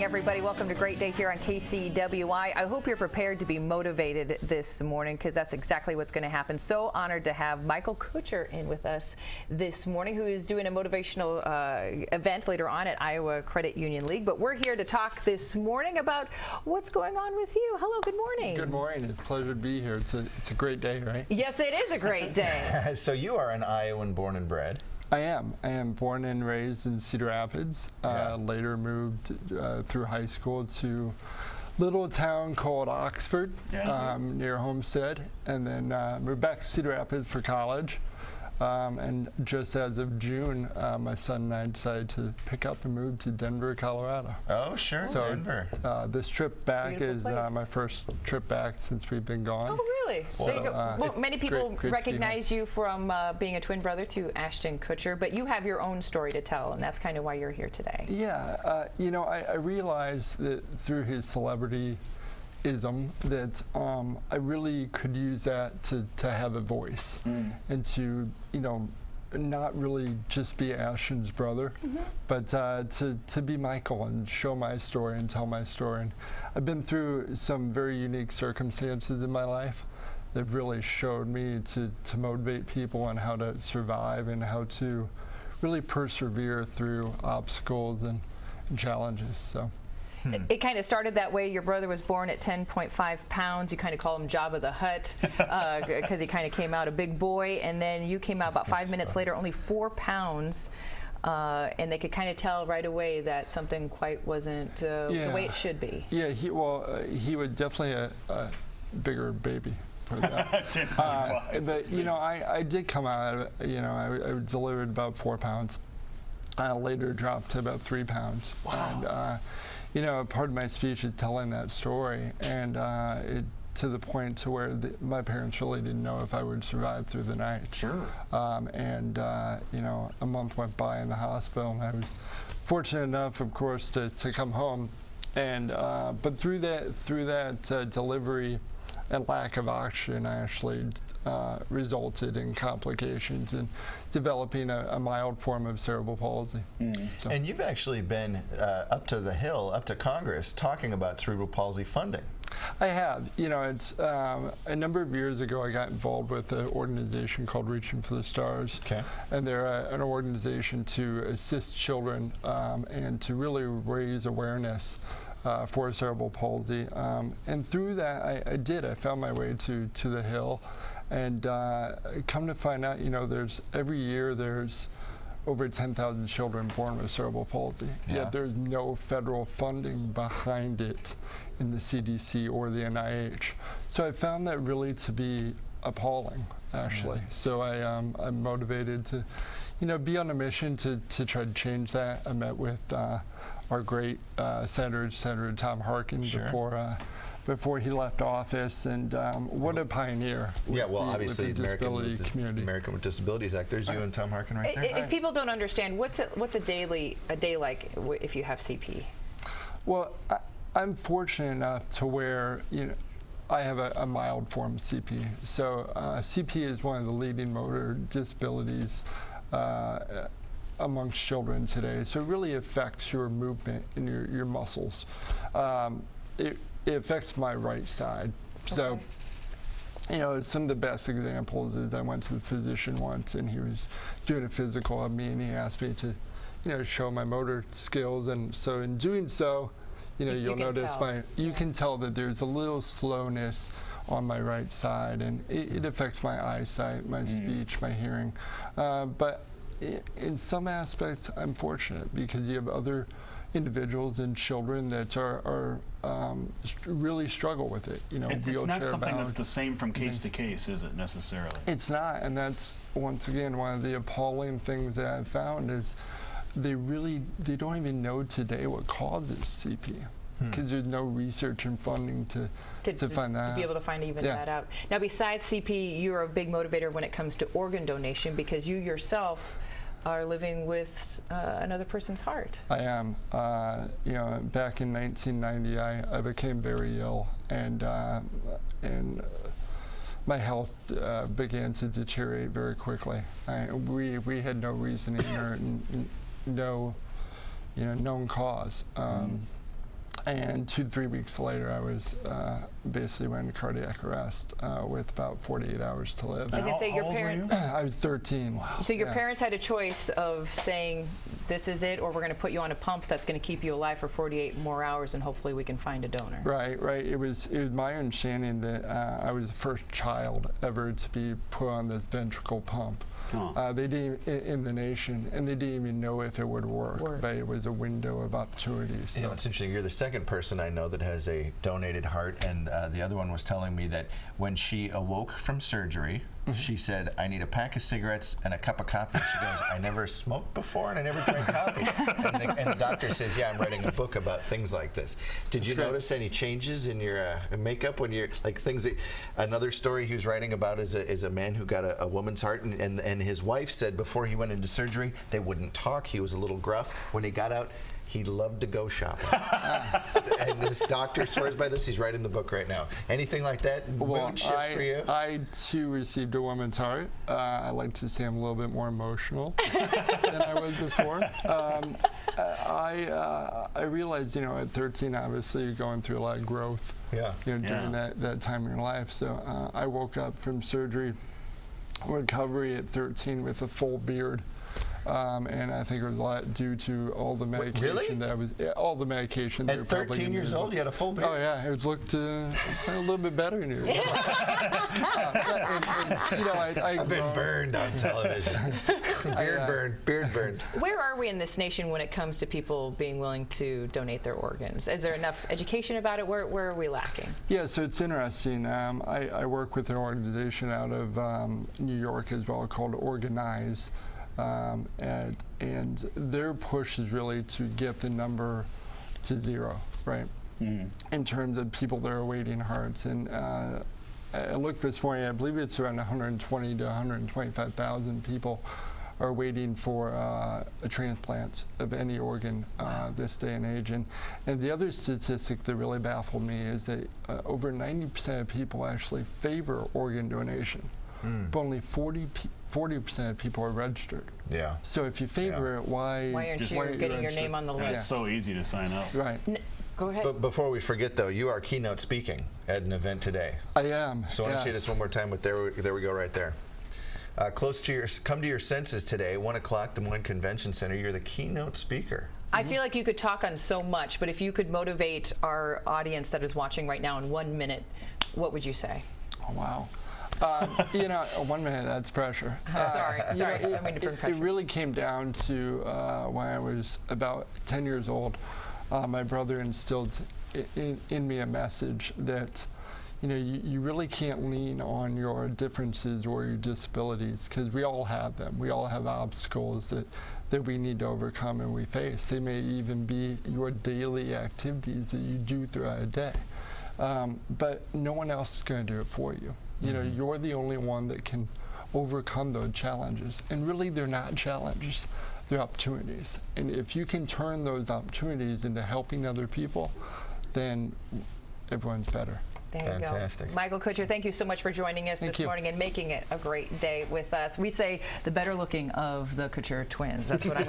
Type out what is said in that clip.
Everybody, welcome to Great Day here on KCWI. I hope you're prepared to be motivated this morning, because that's exactly what's going to happen. So honored to have Michael Kutcher in with us this morning, who is doing a motivational event later on at Iowa Credit Union League. But we're here to talk this morning about what's going on with you. Hello, good morning. Good morning. It's a pleasure to be here. It's a great day, right? Yes, it is a great day. So you are an Iowan born and bred. I am born and raised in Cedar Rapids. Later moved through high school to a little town called Oxford, near Homestead, and then moved back to Cedar Rapids for college. And just as of June, my son and I decided to pick up and move to Denver, Colorado. Oh, sure, so Denver. This trip back Beautiful is place. my first trip back since we've been gone. Oh, really? So, there you go. Well, many people great recognize you from being a twin brother to Ashton Kutcher, but you have your own story to tell, and that's kind of why you're here today. Yeah, you know, I realized that through his celebrity-ism that I really could use that to have a voice and to, you know, not really just be Ashton's brother, but to be Michael and show my story and tell my story. And I've been through some very unique circumstances in my life that really showed me to motivate people on how to survive and how to really persevere through obstacles and challenges. So. It kind of started that way. Your brother was born at 10.5 pounds. You kind of call him Jabba the Hutt because he kind of came out a big boy, and then you came out about 5 minutes later, only 4 pounds, and they could kind of tell right away that something quite wasn't the way it should be. Yeah, he was definitely a bigger baby. But you know, I did come out. You know, I delivered about 4 pounds. I later dropped to about 3 pounds. Wow. And, you know, part of my speech is telling that story, and to the point to where my parents really didn't know if I would survive through the night. Sure. You know, a month went by in the hospital, and I was fortunate enough, of course, to come home. And but through that delivery and lack of oxygen actually resulted in complications and developing a mild form of cerebral palsy. So. And you've actually been up to the Hill, up to Congress, talking about cerebral palsy funding. I have. You know, it's a number of years ago I got involved with an organization called Reaching for the Stars. Okay. And they're an organization to assist children and to really raise awareness for cerebral palsy. And through that, I found my way to the Hill. And come to find out, you know, every year there's over 10,000 children born with cerebral palsy. Yet there's no federal funding behind it in the CDC or the NIH. So I found that really to be appalling, actually. So I'm motivated to, you know, be on a mission to try to change that. I met with our great Senator Tom Harkin before he left office, and what a pioneer. Obviously with the disability community. American with Disabilities Act. There's you and Tom Harkin right there. If people don't understand, what's a day like if you have CP? Well, I'm fortunate enough to where, you know, I have a mild form of CP. So CP is one of the leading motor disabilities amongst children today. So it really affects your movement and your muscles. It affects my right side. So, you know, some of the best examples is I went to the physician once, and he was doing a physical of me, and he asked me to, you know, show my motor skills. And so in doing so, you know, you'll notice you can tell that there's a little slowness on my right side, and it affects my eyesight, my speech, my hearing. But in some aspects, I'm fortunate because you have other individuals and children that are really struggle with it. You know, it's not something that's the same from case to case, is it necessarily? It's not, and that's once again one of the appalling things that I've found is they don't even know today what causes CP. Because there's no research and funding to find that out. To be able to find that out. Now, besides CP, you're a big motivator when it comes to organ donation, because you yourself are living with another person's heart. I am. You know, back in 1990, I became very ill, and my health began to deteriorate very quickly. We had no reasoning or no known cause. And 2 to 3 weeks later, I was basically went into cardiac arrest with about 48 hours to live. I was going to say, your How old were parents. you? I was 13. Wow. So your parents had a choice of saying, this is it, or we're going to put you on a pump that's going to keep you alive for 48 more hours, and hopefully we can find a donor. Right. It was my understanding that I was the first child ever to be put on this ventricle pump. Huh. They didn't in the nation, and they didn't even know if it would work. But it was a window of opportunity. So. You know, it's interesting. You're the second person I know that has a donated heart, and the other one was telling me that when she awoke from surgery, she said, "I need a pack of cigarettes and a cup of coffee." She goes, "I never smoked before and I never drank coffee." And the doctor says, "Yeah, I'm writing a book about things like this." Did you notice any changes in your makeup when you're like things that? Another story he was writing about is a man who got a woman's heart, and his wife said before he went into surgery they wouldn't talk. He was a little gruff. When he got out, he loved to go shopping. And this doctor swears by this. He's writing the book right now. Anything like that? Mood shifts for you? I too received a woman's heart. I like to say I'm a little bit more emotional than I was before. I realized, at 13, obviously, you're going through a lot of growth. Yeah. During that time in your life. So I woke up from surgery, recovery at 13 with a full beard. And I think it was a lot due to all the medication that I was, all the medication. At 13 years old, you had a full beard? Oh yeah, it looked a little bit better than you. I've been burned on television. Beard burned. Where are we in this nation when it comes to people being willing to donate their organs? Is there enough education about it? Where are we lacking? Yeah, so it's interesting. I work with an organization out of New York as well called Organize. And their push is really to get the number to 0, right? In terms of people that are awaiting hearts. And I looked this morning, I believe it's around 120 to 125,000 people are waiting for a transplant of any organ this day and age. And the other statistic that really baffled me is that over 90% of people actually favor organ donation. But only 40% of people are registered. Yeah. So if you favor it, why aren't you getting your name on the list? It's so easy to sign up. Right. Go ahead. But before we forget, though, you are keynote speaking at an event today. I am. So why don't you say this one more time? But there we go, right there. Come to your senses today, 1 o'clock, Des Moines Convention Center. You're the keynote speaker. I feel like you could talk on so much, but if you could motivate our audience that is watching right now in 1 minute, what would you say? Oh wow. 1 minute, that's pressure. Sorry, I don't mean to bring pressure. It really came down to when I was about 10 years old. My brother instilled in me a message that, you really can't lean on your differences or your disabilities, because we all have them. We all have obstacles that we need to overcome and we face. They may even be your daily activities that you do throughout a day. But no one else is going to do it for you. You're the only one that can overcome those challenges. And really, they're not challenges, they're opportunities. And if you can turn those opportunities into helping other people, then everyone's better. There you go. Michael Kutcher, thank you so much for joining us this morning and making it a great day with us. We say the better looking of the Kutcher twins. That's what I'm